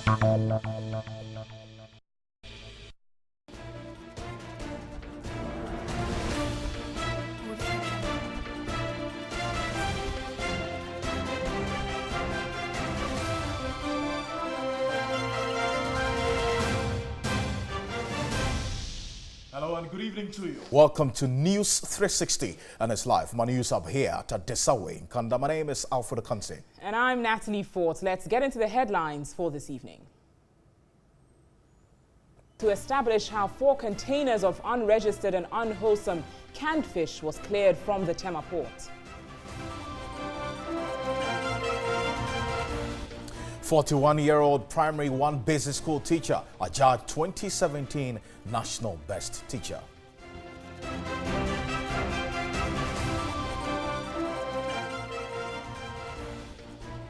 Hello and good evening to you. Welcome to News 360 and it's live. My news up here at Desawe in Kanda. My name is Alfred Kanse. And I'm Natalie Fort. Let's get into the headlines for this evening. To establish how 4 containers of unregistered and unwholesome canned fish was cleared from the Tema port. 41-year-old primary 1 basic school teacher adjudged 2017 National Best Teacher.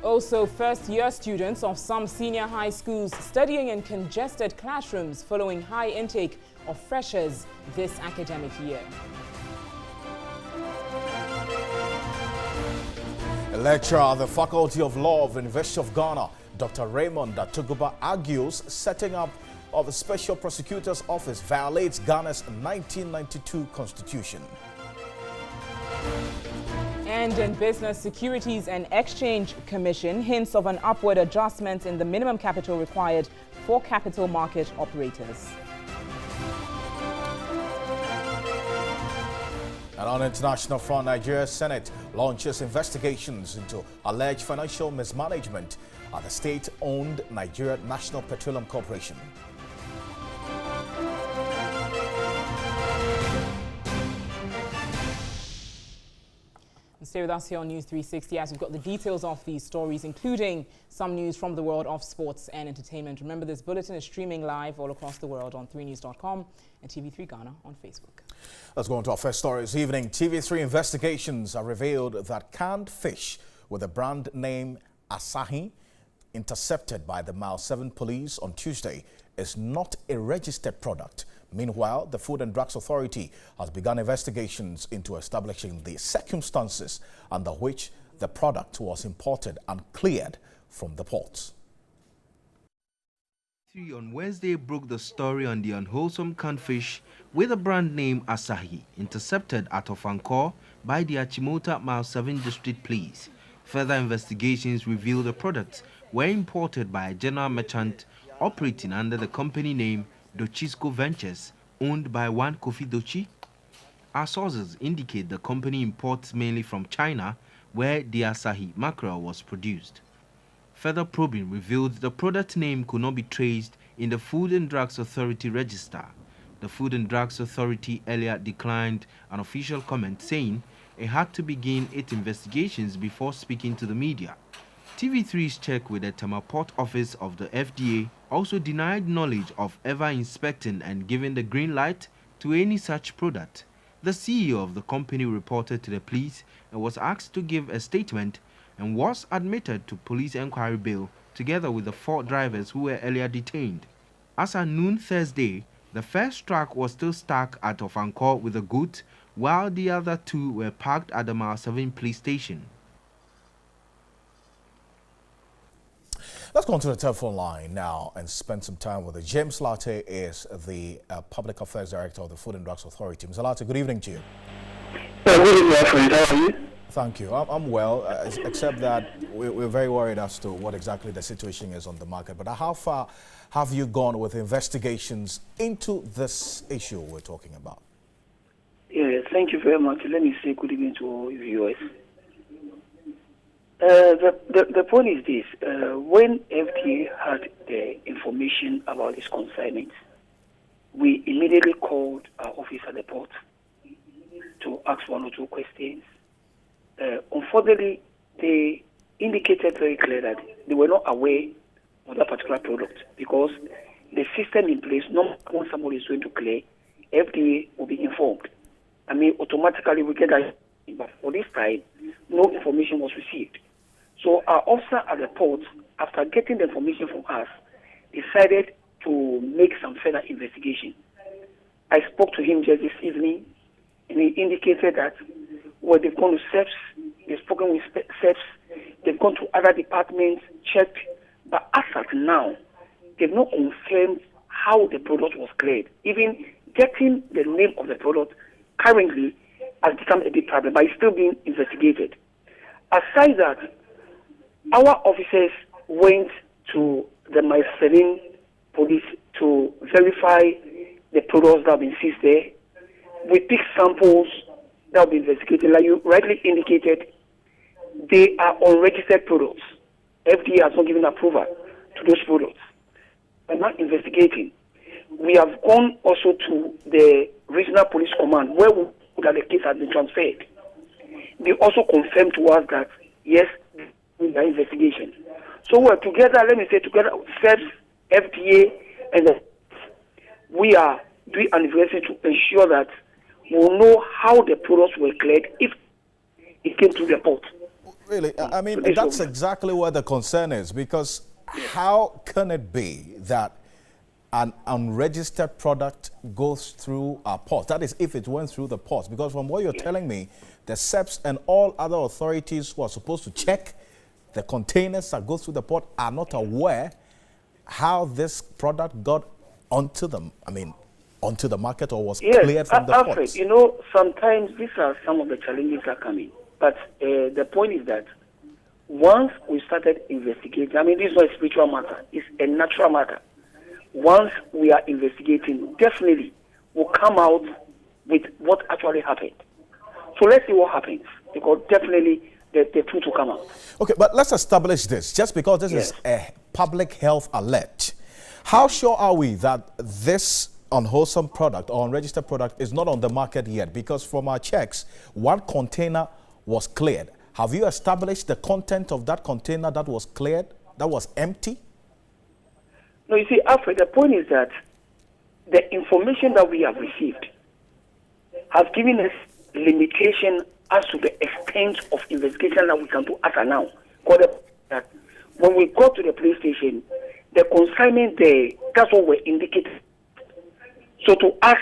Also, first-year students of some senior high schools studying in congested classrooms following high intake of freshers this academic year. A lecturer at the Faculty of Law of the University of Ghana, Dr. Raymond Atuguba, argues setting up of a special prosecutor's office violates Ghana's 1992 constitution. And in business, Securities and Exchange Commission hints of an upward adjustment in the minimum capital required for capital market operators. And on international front, Nigeria's Senate launches investigations into alleged financial mismanagement at the state-owned Nigeria National Petroleum Corporation. Stay with us here on News 360 as we've got the details of these stories, including some news from the world of sports and entertainment. Remember, this bulletin is streaming live all across the world on 3news.com and TV3 Ghana on Facebook. Let's go on to our first story this evening. TV3 investigations have revealed that canned fish with the brand name Asahi, intercepted by the Mile 7 police on Tuesday, is not a registered product. Meanwhile, the Food and Drugs Authority has begun investigations into establishing the circumstances under which the product was imported and cleared from the ports. On Wednesday broke the story on the unwholesome canned fish with the brand name Asahi, intercepted at Ofankor by the Achimota Mile 7 District Police. Further investigations reveal the products were imported by a general merchant operating under the company name Dochisco Ventures, owned by one Kofi Dochi. Our sources indicate the company imports mainly from China, where the Asahi mackerel was produced. Further probing revealed the product name could not be traced in the Food and Drugs Authority register. The Food and Drugs Authority earlier declined an official comment, saying it had to begin its investigations before speaking to the media. TV3's check with the Tema Port office of the FDA also denied knowledge of ever inspecting and giving the green light to any such product. The CEO of the company reported to the police and was asked to give a statement and was admitted to police inquiry bail together with the 4 drivers who were earlier detained. As at noon Thursday, the first truck was still stuck at Ofankor with the goods, while the other 2 were parked at the Mile 7 police station. Let's go on to the telephone line now and spend some time with it. James Latte is the Public Affairs Director of the Food and Drugs Authority. Mr. Latte, good evening to you. Good evening, friend. How are you? Thank you. I'm well, except that we're very worried as to what exactly the situation is on the market. But how far have you gone with investigations into this issue we're talking about? Yeah, thank you very much. Let me say good evening to all viewers. The point is this. When FDA had the information about this consignment, we immediately called our office at the port to ask 1 or 2 questions. Unfortunately, they indicated very clear that they were not aware of that particular product because the system in place, not when somebody is going to clear, FDA will be informed. I mean, automatically we get that, but for this time, no information was received. So our officer at the port, after getting the information from us, decided to make some further investigation. I spoke to him just this evening, and he indicated that they've gone to SEPS, they've spoken with SEPS, they've gone to other departments, checked, but as at now, they've not confirmed how the product was cleared. Even getting the name of the product currently has become a big problem, but it's still being investigated. Aside that, our officers went to the Myselin police to verify the products that have been seized there. We picked samples that have been investigated. Like you rightly indicated, they are unregistered products. FDA has not given approval to those products. We're not investigating. We have gone also to the regional police command where we that the case has been transferred. They also confirmed to us that yes, we are investigation. So we're together, let me say together, SEBS, FDA, and we are doing an investigation to ensure that we'll know how the products were cleared if it came to the port. Really, I mean, that's exactly where the concern is, because how can it be that an unregistered product goes through our port? That is, if it went through the port. Because from what you're telling me, the SEPs and all other authorities who are supposed to check the containers that go through the port are not aware how this product got onto them. I mean, onto the market or was cleared from the Alfred, ports. you know, sometimes these are some of the challenges that come in. But the point is that once we started investigating, I mean, this is not a spiritual matter, it's a natural matter. Once we are investigating, definitely we'll come out with what actually happened. So let's see what happens, because definitely the truth will come out. Okay, but let's establish this. Just because this is a public health alert, how sure are we that this unwholesome product or unregistered product is not on the market yet? Because from our checks, one container was cleared. Have you established the content of that container that was cleared, that was empty? No, you see, Alfred, the point is that the information that we have received has given us limitation as to the extent of investigation that we can do as of now. Because when we got to the police station, the consignment there, that's what we're indicating. So to us,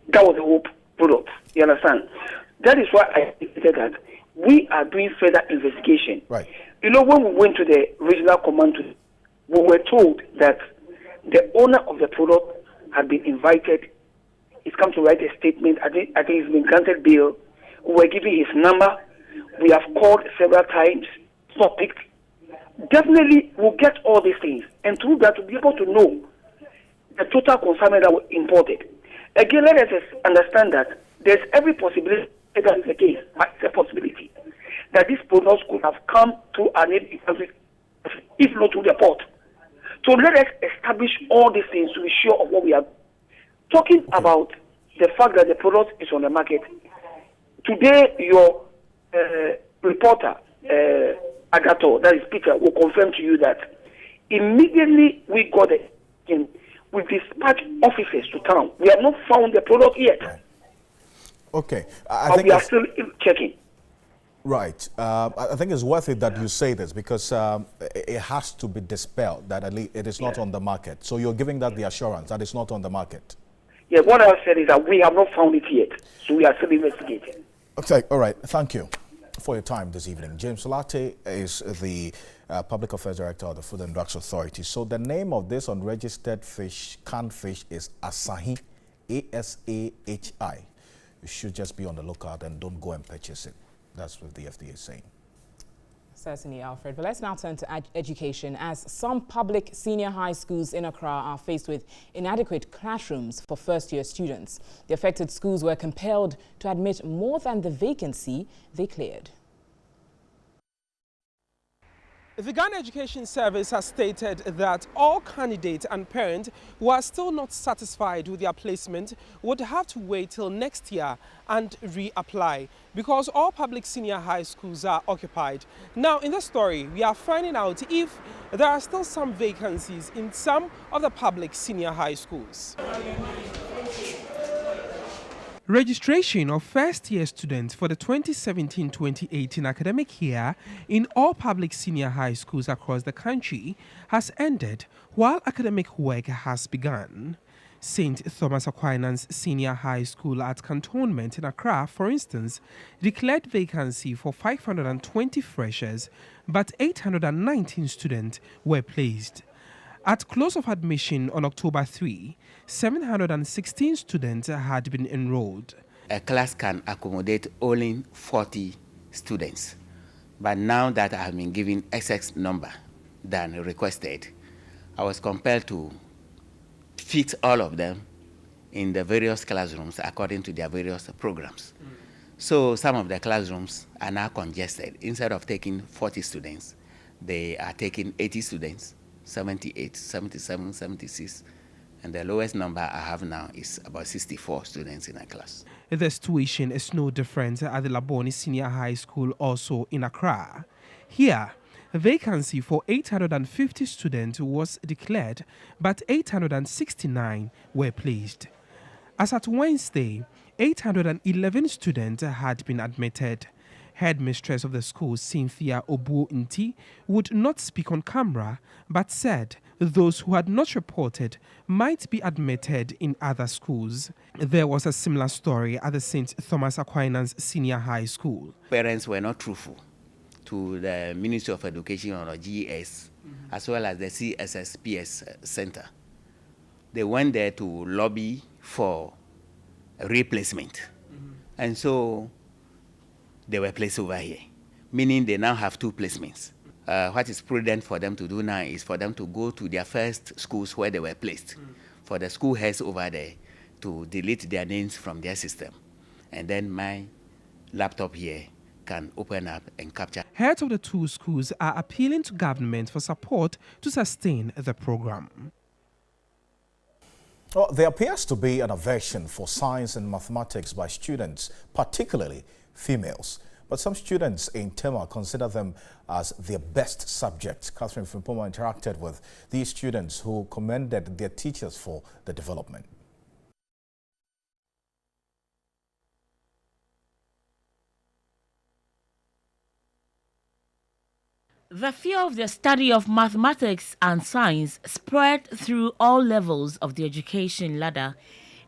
that was the whole product. You understand? That is why I indicated that we are doing further investigation. Right. You know, when we went to the regional command, we were told that the owner of the product had been invited. He's come to write a statement. I think he's been granted bail. We were giving his number. We have called several times. It's not picked. Definitely, we'll get all these things. And through that, we'll be able to know the total consignment that were imported. Again, let us understand that there's every possibility that is the case, but it's a possibility that these products could have come to our neighboring countries, if not to the port. So let us establish all these things to be sure of what we are talking about. The fact that the product is on the market. Today, your reporter, Agato, that is Peter, will confirm to you that immediately we got it in, we dispatched officers to town. We have not found the product yet. Okay. But we are still checking. Right. I think it's worth it that you say this, because it has to be dispelled that at least it is not on the market. So you're giving that the assurance that it's not on the market. Yeah, what I said is that we have not found it yet. So we are still investigating. Okay. All right. Thank you for your time this evening. James Dartey is the Public Affairs Director of the Food and Drugs Authority. So the name of this unregistered fish, canned fish, is Asahi, A-S-A-H-I. You should just be on the lookout and don't go and purchase it. That's what the FDA is saying. Certainly, Alfred. But let's now turn to education, as some public senior high schools in Accra are faced with inadequate classrooms for first-year students. The affected schools were compelled to admit more than the vacancy they cleared. The Ghana Education Service has stated that all candidates and parents who are still not satisfied with their placement would have to wait till next year and reapply, because all public senior high schools are occupied. Now, in this story, we are finding out if there are still some vacancies in some of the public senior high schools. Registration of first-year students for the 2017-2018 academic year in all public senior high schools across the country has ended, while academic work has begun. St. Thomas Aquinas Senior High School at Cantonment in Accra, for instance, declared vacancy for 520 freshers, but 819 students were placed. At close of admission on October 3, 716 students had been enrolled. A class can accommodate only 40 students. But now that I have been given excess number than requested, I was compelled to fit all of them in the various classrooms according to their various programs. So some of the classrooms are now congested. Instead of taking 40 students, they are taking 80 students, 78, 77, 76, and the lowest number I have now is about 64 students in a class. The situation is no different at the Laboni Senior High School, also in Accra. Here, a vacancy for 850 students was declared, but 869 were placed. As at Wednesday, 811 students had been admitted. Headmistress of the school, Cynthia Obuo-Nti, would not speak on camera, but said those who had not reported might be admitted in other schools. There was a similar story at the St. Thomas Aquinas Senior High School. Parents were not truthful to the Ministry of Education or GS, as well as the CSSPS Center. They went there to lobby for a replacement. And so they were placed over here, meaning they now have two placements. What is prudent for them to do now is for them to go to their first schools where they were placed, for the school heads over there to delete their names from their system. And then my laptop here can open up and capture. Heads of the two schools are appealing to government for support to sustain the program. Well, there appears to be an aversion for science and mathematics by students, particularly females. But some students in Tema consider them as their best subjects. Catherine Frimpoma interacted with these students who commended their teachers for the development. The fear of the study of mathematics and science spread through all levels of the education ladder.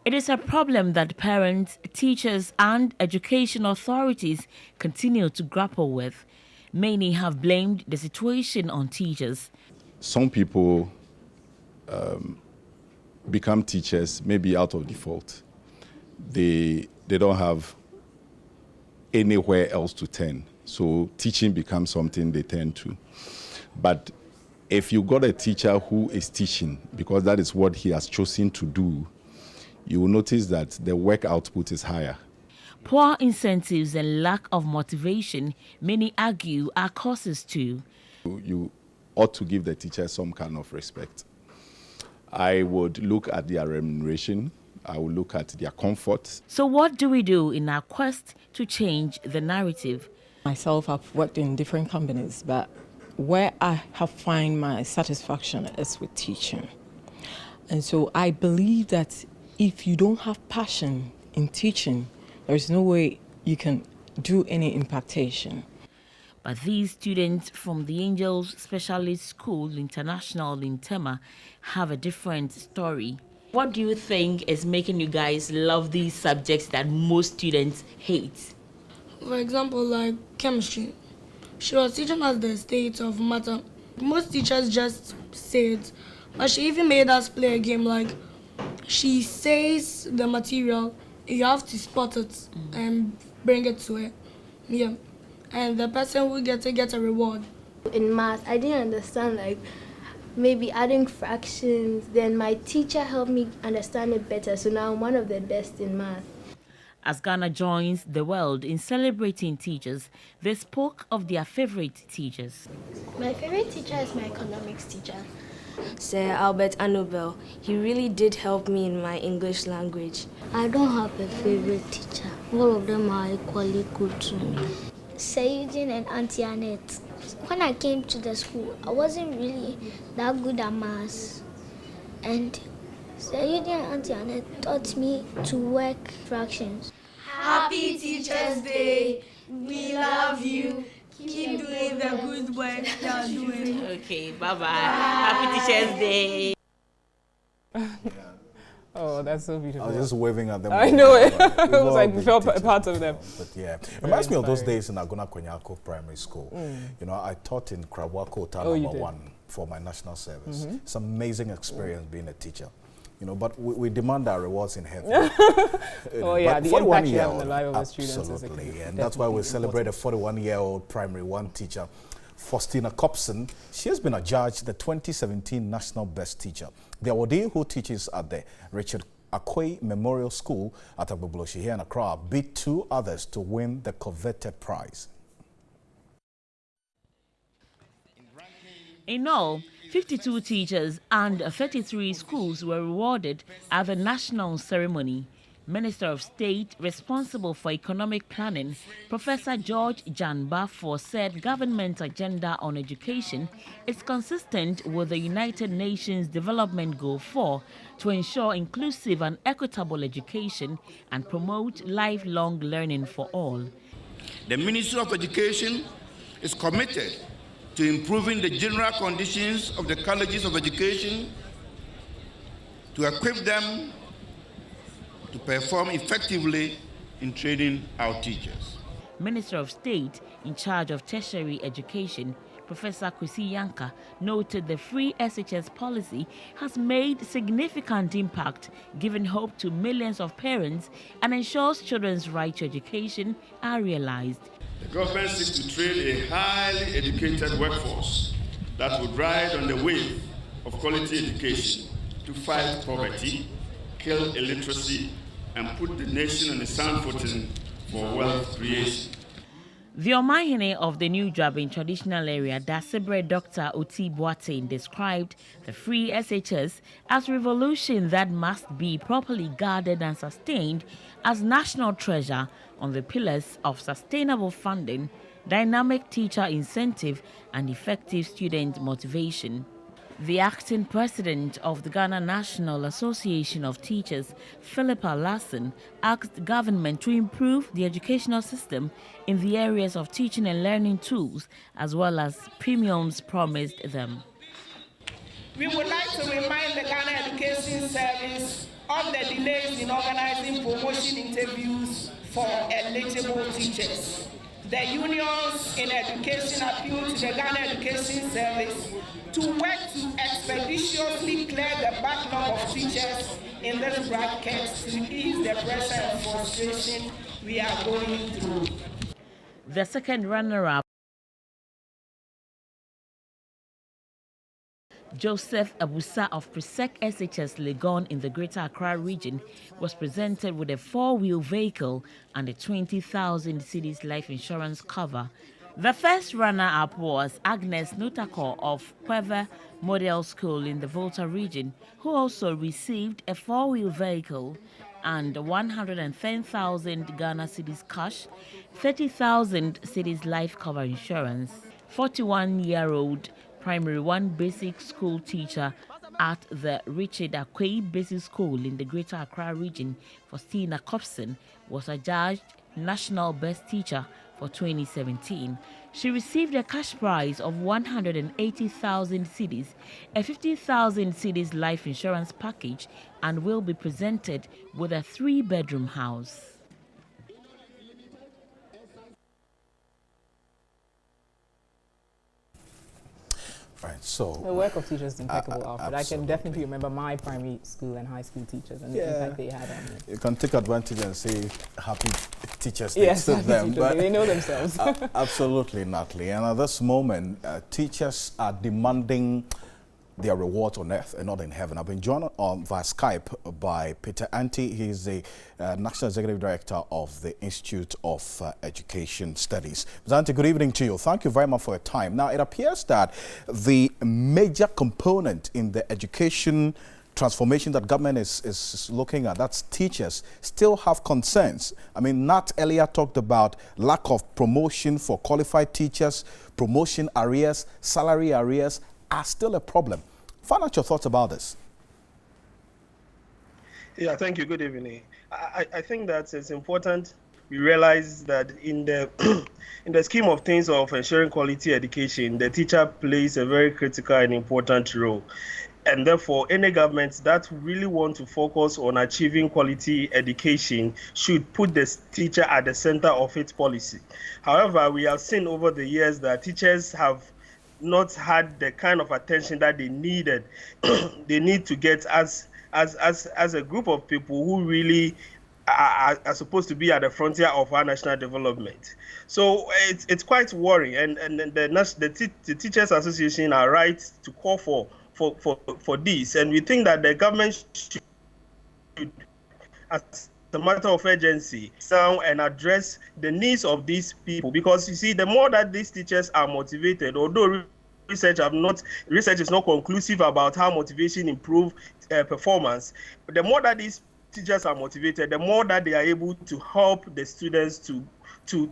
It is a problem that parents, teachers, and education authorities continue to grapple with. Many have blamed the situation on teachers. Some people become teachers maybe out of default. They don't have anywhere else to turn. So teaching becomes something they turn to. But if you got a teacher who is teaching, because that is what he has chosen to do, you will notice that the work output is higher. Poor incentives and lack of motivation, many argue, are causes too. You ought to give the teacher some kind of respect. I would look at their remuneration. I would look at their comfort. So what do we do in our quest to change the narrative? Myself, I've worked in different companies, but where I have found my satisfaction is with teaching. And so I believe that if you don't have passion in teaching, there's no way you can do any impactation. But these students from the Angels Specialist School International in Tema have a different story. What do you think is making you guys love these subjects that most students hate? For example, like chemistry. She was teaching us the state of matter. Most teachers just say it, but she even made us play a game. Like, she says the material, you have to spot it and bring it to her. Yeah. And the person who gets it gets a reward. In math, I didn't understand, like, maybe adding fractions. Then my teacher helped me understand it better, so now I'm one of the best in math. As Ghana joins the world in celebrating teachers, they spoke of their favorite teachers. My favorite teacher is my economics teacher, Sir Albert Annobel. He really did help me in my English language. I don't have a favorite teacher. All of them are equally good to me. Sir Eugene and Auntie Annette. When I came to the school, I wasn't really that good at maths. And Sir Eugene and Auntie Annette taught me to work fractions. Happy Teachers Day. We love you. Keep doing the good work you're doing. Okay, bye-bye. Happy Teachers Day. Oh, that's so beautiful. I was just waving at them. I know it. It was like we felt part of them. But yeah, it reminds me of those days in Agona Konyako Primary School. You know, I taught in Krawako number 1 for my national service. It's an amazing experience being a teacher. You know, but we demand our rewards in heaven. Oh yeah, the impact you have on the life of the students. Absolutely, and that's why we celebrate a 41-year-old primary 1 teacher, Faustina Copson. She has been adjudged the 2017 National Best Teacher. The awardee, who teaches at the Richard Akwe Memorial School at Agbobloshi here in Accra, beat 2 others to win the coveted prize. In all, 52 teachers and 33 schools were rewarded at the national ceremony. Minister of State responsible for economic planning, Professor George Jan Bafo, said government's agenda on education is consistent with the United Nations Development Goal 4 to ensure inclusive and equitable education and promote lifelong learning for all. The Ministry of Education is committed to improving the general conditions of the colleges of education, to equip them to perform effectively in training our teachers. Minister of State in charge of tertiary education, Professor Kwesi Yanka, noted the free SHS policy has made significant impact, giving hope to millions of parents and ensures children's right to education are realized. The government seeks to train a highly educated workforce that would ride on the wave of quality education to fight poverty, kill illiteracy, and put the nation on a sound footing for wealth creation. The Omahine of the New Drabin traditional area, Dasebre Dr. Oti Boateng, described the free SHS as a revolution that must be properly guarded and sustained as national treasure on the pillars of sustainable funding, dynamic teacher incentive, and effective student motivation. The acting president of the Ghana National Association of Teachers, Philippa Larson, asked government to improve the educational system in the areas of teaching and learning tools, as well as premiums promised them. We would like to remind the Ghana Education Service of the delays in organizing promotion interviews for eligible teachers. The unions in education appeal to the Ghana Education Service to work to expeditiously clear the backlog of teachers in this bracket to ease the pressure and frustration we are going through. The second runner-up, Joseph Abusa of Presec SHS Legon in the Greater Accra region, was presented with a 4-wheel vehicle and a 20,000 cedis life insurance cover. The first runner-up was Agnes Nutako of Quever Model School in the Volta region, who also received a 4-wheel vehicle and 110,000 Ghana cedis cash, 30,000 cedis life cover insurance. 41-year-old Primary 1 basic school teacher at the Richard Akwe Basic School in the Greater Accra region, Faustina Copson, was adjudged National Best Teacher for 2017. She received a cash prize of 180,000 cedis, a 50,000 cedis life insurance package, and will be presented with a 3-bedroom house. Right, so the work of teachers is impeccable, Alfred. I can definitely remember my primary school and high school teachers and the impact they had on me. You can take advantage and say happy teachers Day yes, to them, but they know themselves. Absolutely, Natalie. And at this moment, teachers are demanding their reward on earth and not in heaven. I've been joined via Skype by Peter Anti. He's the National Executive Director of the Institute of Education Studies. Mr. Anti, good evening to you. Thank you very much for your time. Now, it appears that the major component in the education transformation that government is looking at, that's teachers, still have concerns. I mean, Nat earlier talked about lack of promotion for qualified teachers, promotion arrears, salary arrears are still a problem. Find out your thoughts about this. Yeah, thank you. Good evening. I think that it's important we realize that in the in the scheme of things of ensuring quality education, the teacher plays a very critical and important role. And therefore, any government that really want to focus on achieving quality education should put the teacher at the center of its policy. However, we have seen over the years that teachers have not had the kind of attention that they needed. They need to get as a group of people who really are supposed to be at the frontier of our national development. So it's quite worrying, and the Teachers Association are right to call for this, and we think that the government should, as a matter of urgency, sound and address the needs of these people, because you see, the more that these teachers are motivated, although research is not conclusive about how motivation improves performance, but the more that these teachers are motivated, the more that they are able to help the students to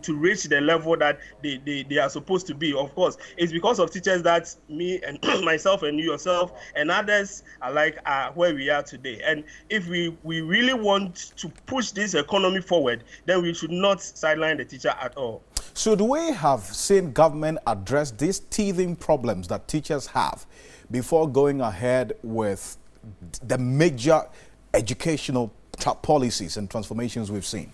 reach the level that they are supposed to be. Of course, it's because of teachers that me and myself and yourself and others are where we are today. And if we really want to push this economy forward, then we should not sideline the teacher at all. Should we have seen government address these teething problems that teachers have before going ahead with the major educational policies and transformations we've seen?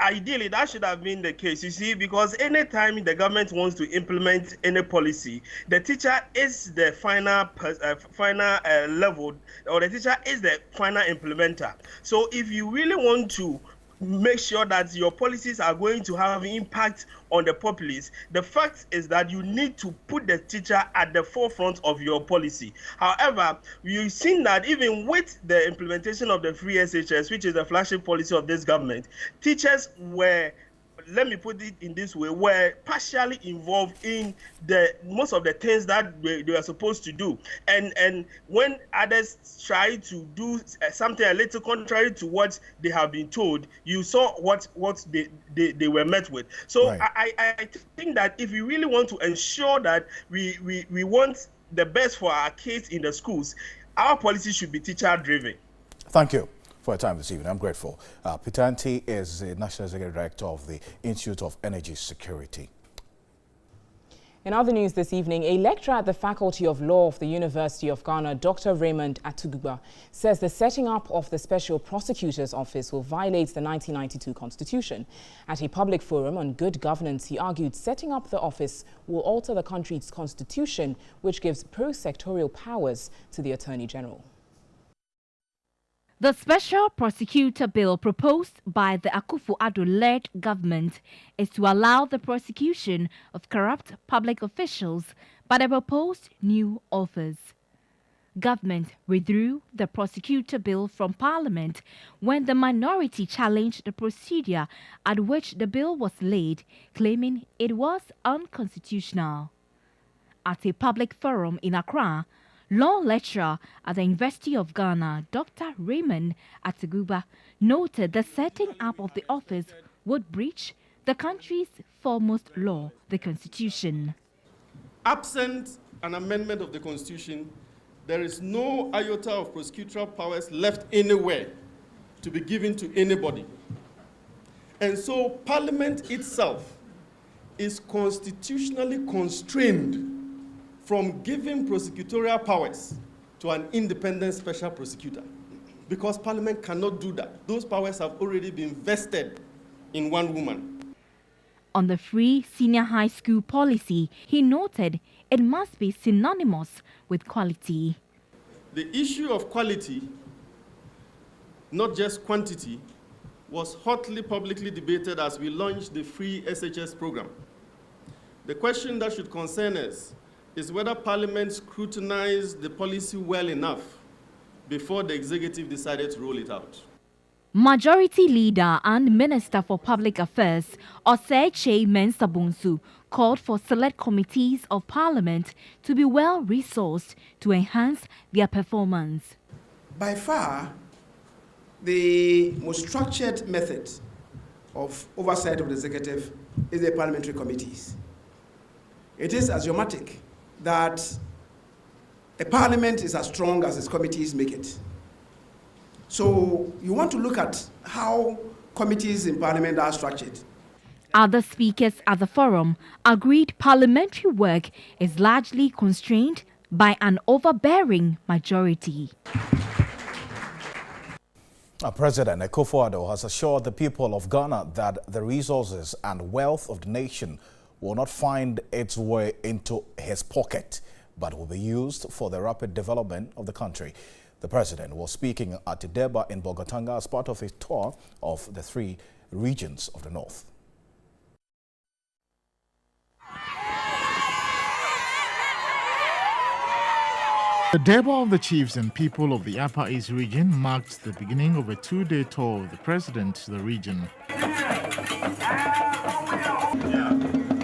Ideally, that should have been the case, you see, because anytime the government wants to implement any policy, the teacher is the final level, or the teacher is the final implementer. So if you really want to make sure that your policies are going to have impact on the populace, the fact is that you need to put the teacher at the forefront of your policy. However, we've seen that even with the implementation of the free SHS, which is the flagship policy of this government, teachers were, let me put it in this way, were partially involved in most of the things that they are supposed to do. And when others try to do something a little contrary to what they have been told, you saw what they were met with. So right. I think that if we really want to ensure that we want the best for our kids in the schools, our policy should be teacher-driven. Thank you for your time this evening. I'm grateful. Peter Anti is the National Executive Director of the Institute of Energy Security. In other news this evening, a lecturer at the Faculty of Law of the University of Ghana, Dr. Raymond Atuguba, says the setting up of the Special Prosecutor's Office will violate the 1992 Constitution. At a public forum on good governance, he argued setting up the office will alter the country's constitution, which gives pro-sectorial powers to the Attorney General. The Special Prosecutor Bill proposed by the Akufo-Addo-led government is to allow the prosecution of corrupt public officials by the proposed new office. Government withdrew the Prosecutor Bill from Parliament when the minority challenged the procedure at which the bill was laid, claiming it was unconstitutional. At a public forum in Accra, law lecturer at the University of Ghana, Dr. Raymond Atuguba, noted the setting up of the office would breach the country's foremost law, the Constitution. Absent an amendment of the Constitution, there is no iota of prosecutorial powers left anywhere to be given to anybody. And so Parliament itself is constitutionally constrained from giving prosecutorial powers to an independent special prosecutor, because Parliament cannot do that. Those powers have already been vested in one woman. On the free senior high school policy, he noted it must be synonymous with quality. The issue of quality, not just quantity, was hotly publicly debated as we launched the free SHS program. The question that should concern us is whether Parliament scrutinized the policy well enough before the executive decided to roll it out. Majority Leader and Minister for Public Affairs, Oseche Mensah-Bonsu, called for select committees of Parliament to be well-resourced to enhance their performance. By far, the most structured method of oversight of the executive is the parliamentary committees. It is axiomatic that a parliament is as strong as its committees make it. So you want to look at how committees in parliament are structured. Other speakers at the forum agreed parliamentary work is largely constrained by an overbearing majority. President Akufo-Addo has assured the people of Ghana that the resources and wealth of the nation will not find its way into his pocket, but will be used for the rapid development of the country. The president was speaking at Deba in Bolgatanga as part of his tour of the 3 regions of the north. The Deba of the chiefs and people of the Upper East region marked the beginning of a 2-day tour of the president to the region.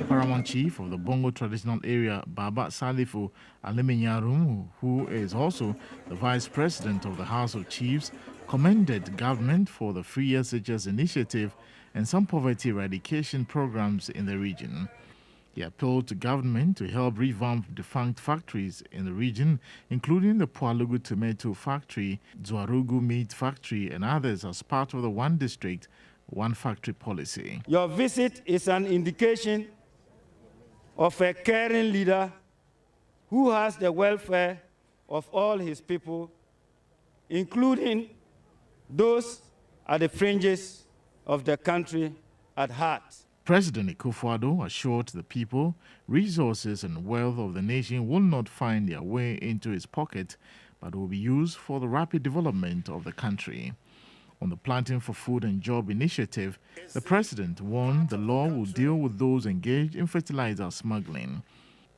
Paramount Chief of the Bongo traditional area, Baba Salifu Aliminyarum, who is also the Vice President of the House of Chiefs, commended government for the Free SHS initiative and some poverty eradication programs in the region. He appealed to government to help revamp defunct factories in the region, including the Pualugu Tomato Factory, Zuarugu Meat Factory, and others as part of the One District, One Factory policy. Your visit is an indication of a caring leader who has the welfare of all his people, including those at the fringes of the country, at heart. President Akufo-Addo assured the people resources and wealth of the nation will not find their way into his pocket, but will be used for the rapid development of the country. On the Planting for Food and Job initiative, the president warned the law will deal with those engaged in fertilizer smuggling.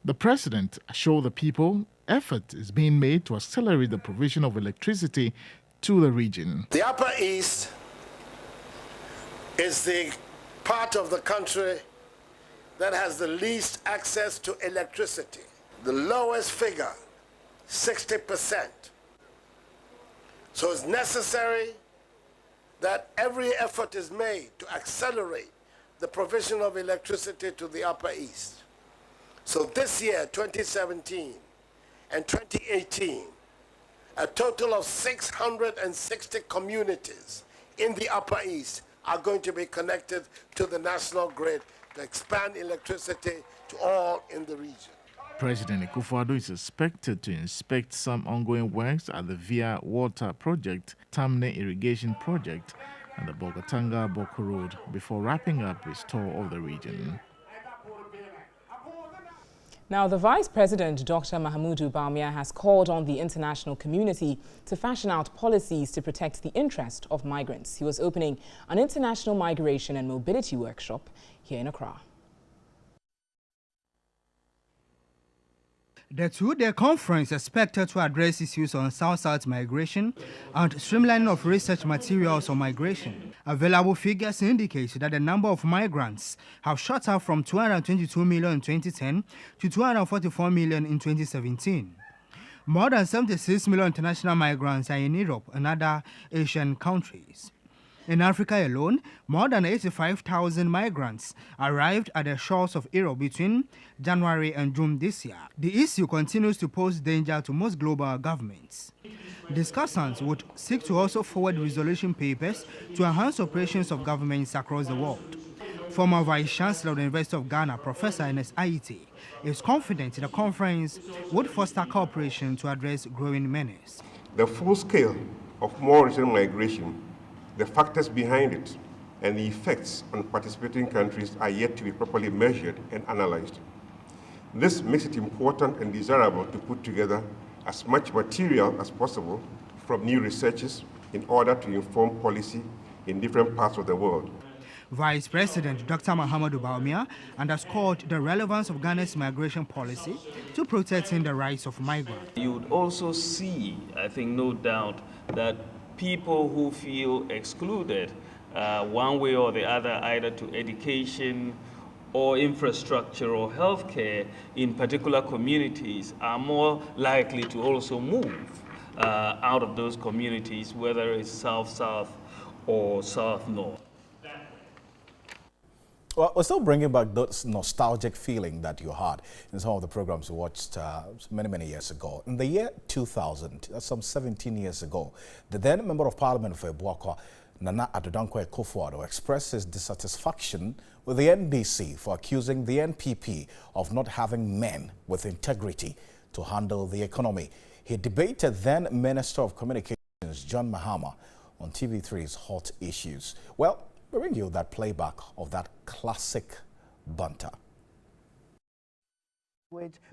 The president assured the people effort is being made to accelerate the provision of electricity to the region. The Upper East is the part of the country that has the least access to electricity. The lowest figure, 60%. So it's necessary that every effort is made to accelerate the provision of electricity to the Upper East. So this year, 2017 and 2018, a total of 660 communities in the Upper East are going to be connected to the national grid to expand electricity to all in the region. President Akufo-Addo is expected to inspect some ongoing works at the Via Water Project, Tamne Irrigation Project, and the Bolgatanga-Boko Road before wrapping up his tour of the region. Now, the Vice President, Dr. Mahamudu Bawumia, has called on the international community to fashion out policies to protect the interest of migrants. He was opening an international migration and mobility workshop here in Accra. The 2-day conference is expected to address issues on South-South migration and streamlining of research materials on migration. Available figures indicate that the number of migrants have shot up from 222 million in 2010 to 244 million in 2017. More than 76 million international migrants are in Europe and other Asian countries. In Africa alone, more than 85,000 migrants arrived at the shores of Europe between January and June this year. The issue continues to pose danger to most global governments. Discussants would seek to also forward resolution papers to enhance operations of governments across the world. Former Vice-Chancellor of the University of Ghana, Professor Ernest Aite, is confident the conference would foster cooperation to address growing menace. The full scale of more recent migration, the factors behind it, and the effects on participating countries are yet to be properly measured and analyzed. This makes it important and desirable to put together as much material as possible from new researchers in order to inform policy in different parts of the world. Vice President Dr. Mahamudu Bawumia underscored the relevance of Ghana's migration policy to protecting the rights of migrants. You would also see, I think, no doubt, that people who feel excluded one way or the other, either to education or infrastructure or healthcare in particular communities, are more likely to also move out of those communities, whether it's South-South or South-North. Well, we're still bringing back that nostalgic feeling that you had in some of the programs we watched many years ago. In the year 2000, that's some 17 years ago, the then Member of Parliament for Ebuakwa, Nana Addo Akufo-Addo, expressed his dissatisfaction with the NDC for accusing the NPP of not having men with integrity to handle the economy. He debated then Minister of Communications, John Mahama, on TV3's Hot Issues. Well, we bring you that playback of that classic banter.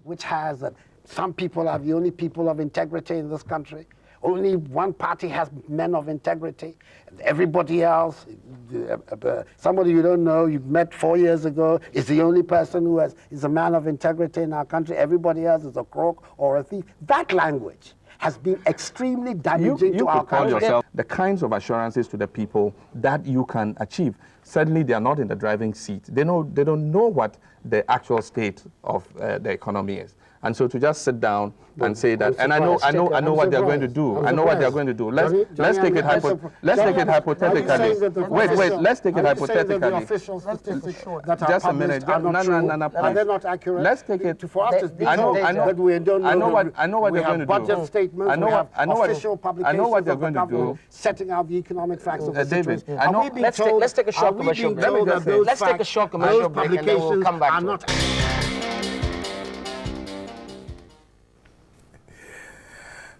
Which has that some people are the only people of integrity in this country. Only one party has men of integrity, and everybody else, somebody you don't know, you met 4 years ago, is the only person who is a man of integrity in our country. Everybody else is a crook or a thief. That language has been extremely damaging to our country. You could call yourself the kinds of assurances to the people that you can achieve. Certainly, they are not in the driving seat. They don't know what the actual state of the economy is. And so to just sit down and say that, and I know what they're going to do. I know what they're going to do. Let's take it hypothetically. Wait, let's take it hypothetically. Just a minute. No, are they not accurate? Let's take it. For us to be told that we don't know. I know what they're going to do. Budget statements. We have official publications of the government setting out the economic facts of the situation. Let's take a short commercial break. Let's take a short commercial break and then we'll come back to it.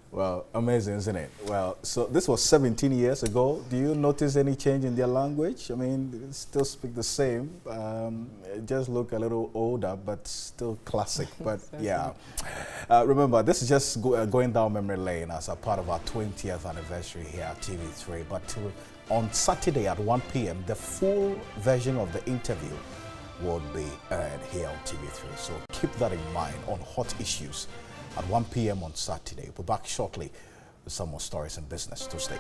Well, amazing, isn't it? Well, so this was 17 years ago. Do you notice any change in their language? I mean, they still speak the same. Just look a little older, but still classic. But yeah, remember, this is just going down memory lane as a part of our 20th anniversary here at TV3. But on Saturday at 1 p.m., the full version of the interview will be aired here on TV3. So keep that in mind on hot issues. At 1 p.m. on Saturday. We'll be back shortly with some more stories and business to stay.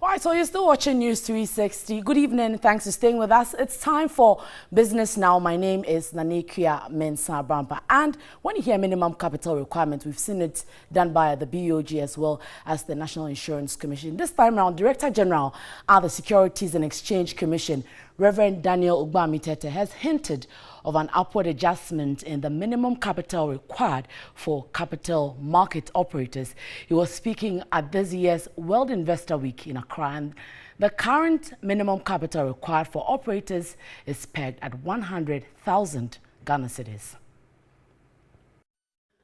All right, so you're still watching News 360. Good evening. Thanks for staying with us. It's time for Business Now. My name is Nanekia Mensah Brampa. And when you hear minimum capital requirement, we've seen it done by the BOG as well as the National Insurance Commission. This time around, Director General of the Securities and Exchange Commission, Reverend Daniel Ugbamitete, has hinted of an upward adjustment in the minimum capital required for capital market operators. He was speaking at this year's World Investor Week in Accra, and the current minimum capital required for operators is pegged at 100,000 Ghana cedis.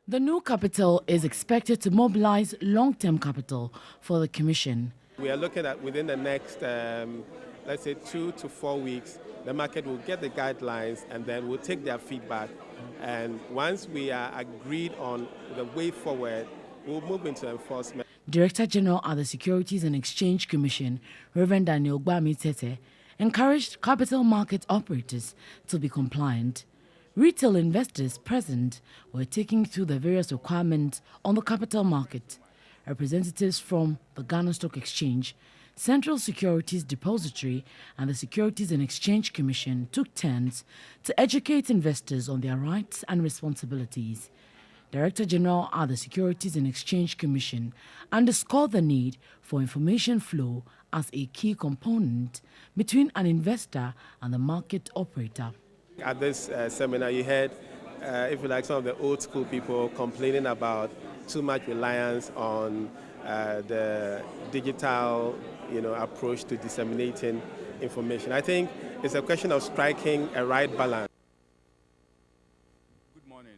The new capital is expected to mobilize long-term capital for the Commission. We are looking at within the next, let's say 2 to 4 weeks, the market will get the guidelines and then we'll take their feedback. And once we are agreed on the way forward, we'll move into enforcement. Director General at the Securities and Exchange Commission, Reverend Daniel Ugbamitete, encouraged capital market operators to be compliant. Retail investors present were taking through the various requirements on the capital market. Representatives from the Ghana Stock Exchange, Central Securities Depository and the Securities and Exchange Commission took turns to educate investors on their rights and responsibilities. Director General at the Securities and Exchange Commission underscored the need for information flow as a key component between an investor and the market operator. At this seminar, you heard, if you like, some of the old school people complaining about too much reliance on the digital approach to disseminating information. I think it's a question of striking a right balance. Good morning.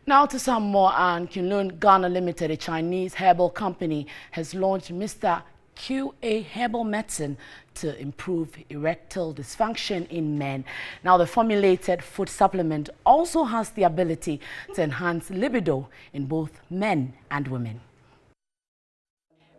Now to some more, and Kunlun Ghana Limited, a Chinese herbal company, has launched Mr. Q, a herbal medicine to improve erectile dysfunction in men. Now, the formulated food supplement also has the ability to enhance libido in both men and women.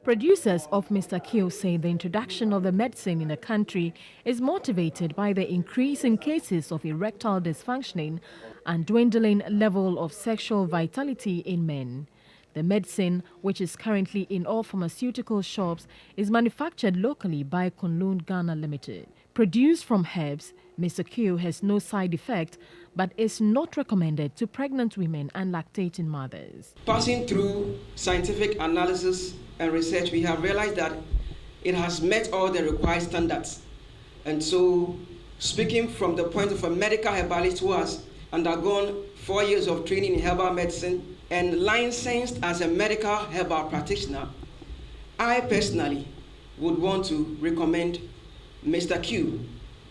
Producers of Mr. Q say the introduction of the medicine in the country is motivated by the increase in cases of erectile dysfunctioning and dwindling level of sexual vitality in men. The medicine, which is currently in all pharmaceutical shops, is manufactured locally by Kunlun Ghana Limited. Produced from herbs, Mr. Q has no side effect, but is not recommended to pregnant women and lactating mothers. Passing through scientific analysis and research, we have realized that it has met all the required standards. And so, speaking from the point of a medical herbalist who has undergone 4 years of training in herbal medicine and licensed as a medical herbal practitioner, I personally would want to recommend Mr. Q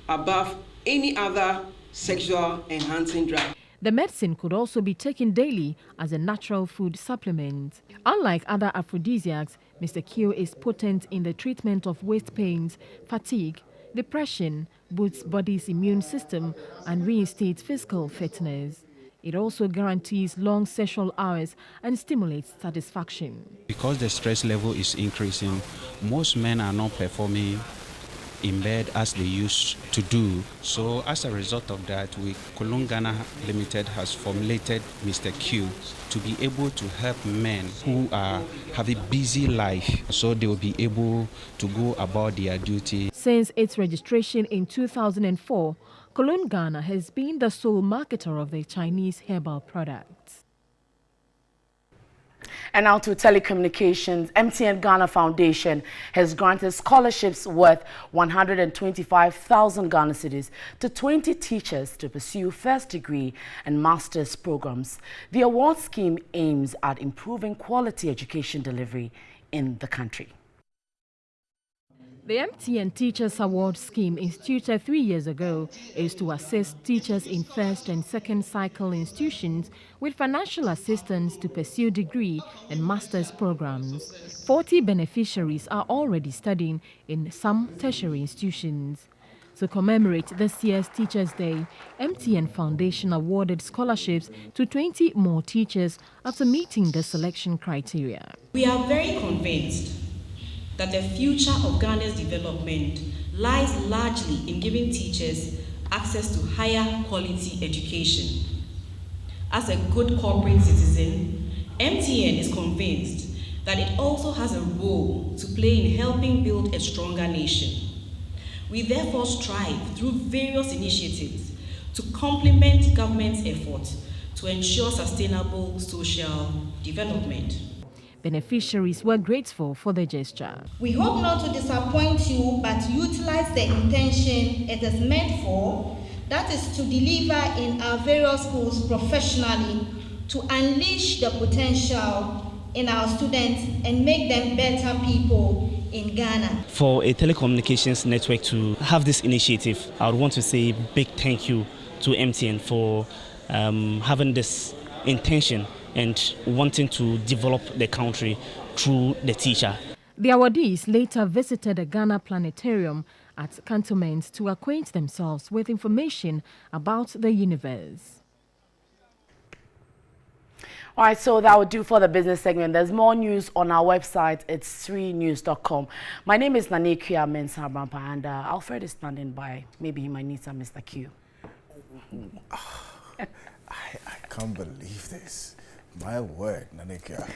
above any other sexual enhancing drug. The medicine could also be taken daily as a natural food supplement. Unlike other aphrodisiacs, Mr. Q is potent in the treatment of waist pains, fatigue, depression, boosts body's immune system, and reinstates physical fitness. It also guarantees long sexual hours and stimulates satisfaction. Because the stress level is increasing, most men are not performing in bed as they used to do. So as a result of that, Cologne Ghana Limited has formulated Mr. Q to be able to help men who have a busy life, so they will be able to go about their duty. Since its registration in 2004, Cologne Ghana has been the sole marketer of the Chinese herbal products. And now to telecommunications. MTN Ghana Foundation has granted scholarships worth 125,000 Ghana cedis to 20 teachers to pursue first degree and master's programs. The award scheme aims at improving quality education delivery in the country. The MTN Teachers Award Scheme, instituted 3 years ago, is to assist teachers in first and second cycle institutions with financial assistance to pursue degree and master's programs. 40 beneficiaries are already studying in some tertiary institutions. To commemorate this year's Teachers' Day, MTN Foundation awarded scholarships to 20 more teachers after meeting the selection criteria. We are very convinced that the future of Ghana's development lies largely in giving teachers access to higher quality education. As a good corporate citizen, MTN is convinced that it also has a role to play in helping build a stronger nation. We therefore strive through various initiatives to complement government's efforts to ensure sustainable social development. Beneficiaries were grateful for the gesture. We hope not to disappoint you, but to utilize the intention it is meant for, that is to deliver in our various schools professionally, to unleash the potential in our students and make them better people in Ghana. For a telecommunications network to have this initiative, I would want to say a big thank you to MTN for having this intention and wanting to develop the country through the teacher. The awardees later visited the Ghana Planetarium at Cantonment to acquaint themselves with information about the universe. All right, so that would do for the business segment. There's more news on our website. It's 3news.com. My name is Nanekia Mensah-Brampa, and Alfred is standing by. Maybe he might need some Mr. Q. I can't believe this. My word, Nanekia.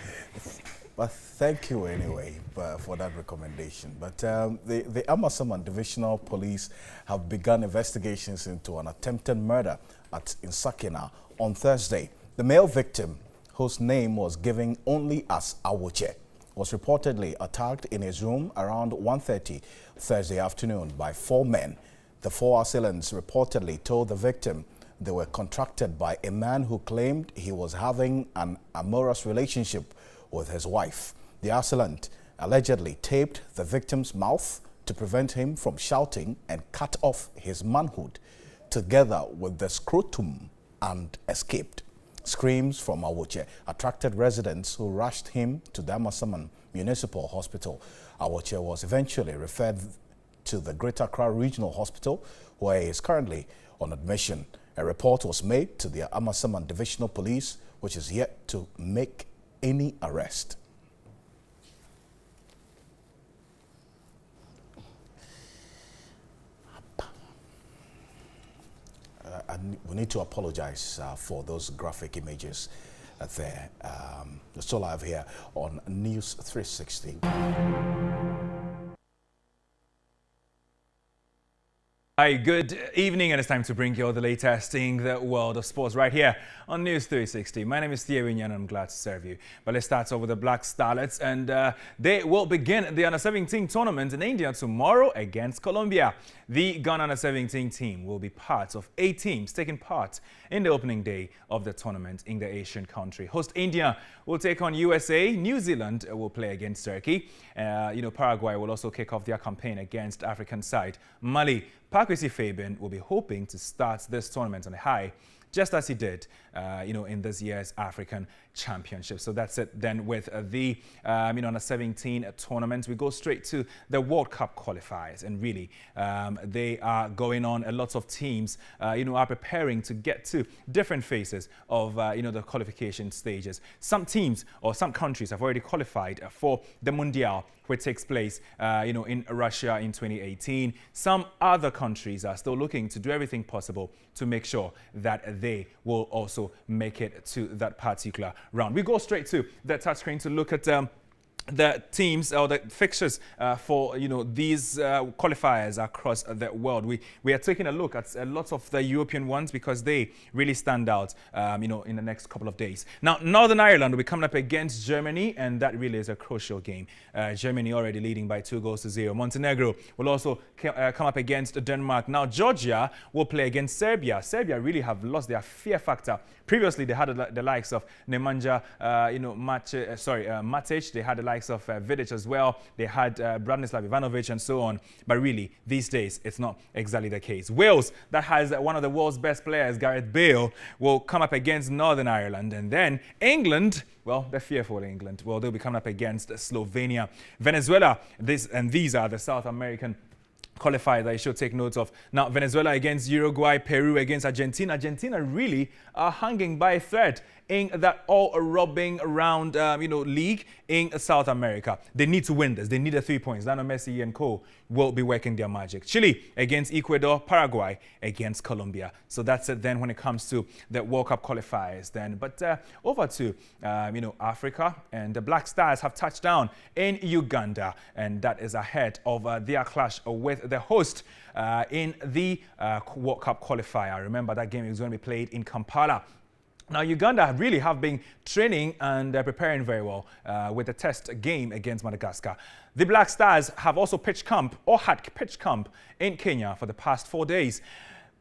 But thank you anyway for that recommendation. But the Amasaman Divisional Police have begun investigations into an attempted murder at Nsakina on Thursday. The male victim, whose name was given only as Awoche, was reportedly attacked in his room around 1:30 Thursday afternoon by 4 men. The 4 assailants reportedly told the victim they were contracted by a man who claimed he was having an amorous relationship with his wife. The assailant allegedly taped the victim's mouth to prevent him from shouting and cut off his manhood, together with the scrotum, and escaped. Screams from Awoche attracted residents who rushed him to the Amasaman Municipal Hospital. Awoche was eventually referred to the Greater Accra Regional Hospital, where he is currently on admission. A report was made to the Amasaman Divisional Police, which is yet to make any arrest. We need to apologize for those graphic images there. That's all I have here on News 360. Hi, good evening, and it's time to bring you all the latest in the world of sports right here on News 360. My name is Thea Winyan, and I'm glad to serve you. But let's start off with the Black Starlets, and they will begin the Under-17 tournament in India tomorrow against Colombia. The Ghana Under-17 team will be part of 8 teams taking part in the opening day of the tournament in the Asian country. Host India will take on USA. New Zealand will play against Turkey. Paraguay will also kick off their campaign against African side Mali. Pakwesi Fabian will be hoping to start this tournament on a high. just as he did, in this year's African Championship. So that's it then with the, under 17 tournament. We go straight to the World Cup qualifiers, and really they are going on. A lot of teams, are preparing to get to different phases of, the qualification stages. Some teams or some countries have already qualified for the Mundial, which takes place, in Russia in 2018. Some other countries are still looking to do everything possible to make sure that they will also make it to that particular round. We go straight to the touchscreen to look at the teams or the fixtures for these qualifiers across the world. We are taking a look at a lot of the European ones because they really stand out in the next couple of days. Now Northern Ireland will be coming up against Germany, and that really is a crucial game. Germany already leading by 2-0. Montenegro will also come up against Denmark. Now Georgia will play against Serbia. Serbia really have lost their fear factor. Previously they had the likes of Nemanja Matic, they had the likes of Vidic as well. They had Branislav Ivanovic and so on. But really, these days, it's not exactly the case. Wales, that has one of the world's best players, Gareth Bale, will come up against Northern Ireland. And then England, well, they're fearful, England. Well, they'll be coming up against Slovenia. Venezuela, these are the South American qualifier that you should take note of. Now, Venezuela against Uruguay, Peru against Argentina. Argentina really are hanging by a thread in that all-robbing round, league in South America. They need to win this. They need the 3 points. Lionel Messi and co will be working their magic. Chile against Ecuador, Paraguay against Colombia. So that's it then when it comes to the World Cup qualifiers then. But over to, Africa, and the Black Stars have touched down in Uganda, and that is ahead of their clash with the host in the World Cup qualifier. Remember, that game is going to be played in Kampala. Now, Uganda really have been training and preparing very well with the test game against Madagascar. The Black Stars have also had pitch camp in Kenya for the past 4 days.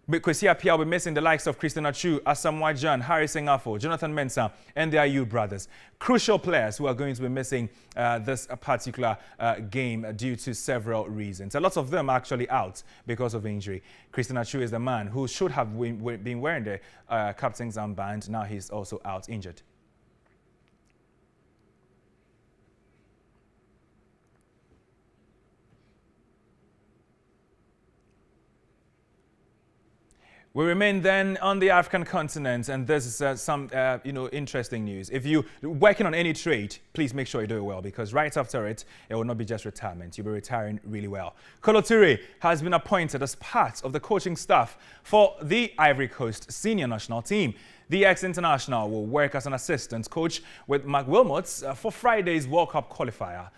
Kwesi Appiah will be missing the likes of Christian Achu, Asamoah Gyan, Harry Sengafo, Jonathan Mensah, and the Ayew brothers. Crucial players who are going to be missing this particular game due to several reasons. A lot of them are actually out because of injury. Christian Achu is the man who should have been wearing the captain's armband. Now he's also out injured. We remain then on the African continent, and this is some, interesting news. If you're working on any trade, please make sure you do it well, because right after it, it will not be just retirement. You'll be retiring really well. Kolo Toure has been appointed as part of the coaching staff for the Ivory Coast senior national team. The ex-international will work as an assistant coach with Mark Wilmots for Friday's World Cup qualifier.